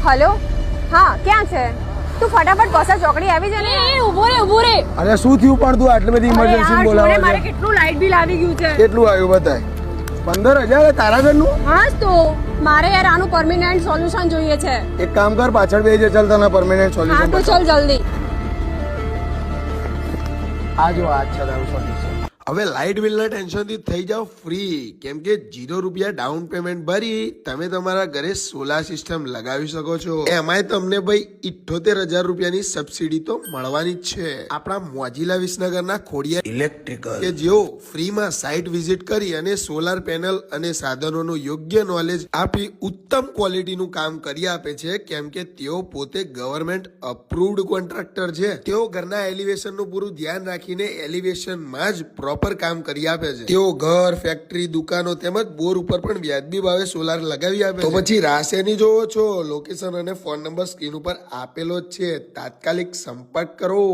Hello हाँ क्या છે તું ફટાફટ કોસા ચોકડી આવી જા ને ઊભો રે અરે શું થયું પણ તું આટલી બધી ઇમરજન્સી બોલાવે છે? મારે કેટલું લાઈટ બિલ આવી ગયું છે કેટલું આવ્યું બતાય? 15,000 તારા ઘરનું? હા તો મારે યાર આનું પરમેનન્ટ સોલ્યુશન જોઈએ છે એક કામ કર, પાછળ બેસી ચાલ, તને પરમેનન્ટ હા સોલ્યુશન તો ચલ જલ્દી આ જો આ છે તારું સોલ્યુશન. હવે લાઇટ બિલના ટેન્શનથી થઈ જાવ ફ્રી, કેમ કે 0 રૂપિયા ડાઉન પેમેન્ટ ભરી તમે તમારા ઘરે સોલાર સિસ્ટમ લગાવી શકો છો. એમાંય તમને ભાઈ 78,000 રૂપિયાની સબસિડી તો મળવાની જ છે. આપણા મોજીલા વિસનગરના ખોડિયા ઇલેક્ટ્રિકલ કે જેઓ ફ્રીમાં સાઇટ વિઝિટ કરી અને સોલાર પેનલ અને સાધનોનું યોગ્ય નોલેજ આપી ઉત્તમ ક્વોલિટીનું કામ કરી આપે છે, કેમ કે તેઓ પોતે ગવર્મેન્ટ અપ્રુવડ કોન્ટ્રાક્ટર છે. તેઓ ઘરના એલિવેશનનું પૂરું ધ્યાન રાખીને એલિવેશનમાં જ પ્રોપર કામ કરી આપે છે. તેઓ ઘર, ફેક્ટરી, દુકાનો તેમજ બોર ઉપર પણ વ્યાજબી ભાવે સોલાર લગાવી આપે છે. તો પછી રાશેની જોવો છો, લોકેશન અને ફોન નંબર સ્ક્રીન ઉપર આપેલો જ છે. તાત્કાલિક સંપર્ક કરો.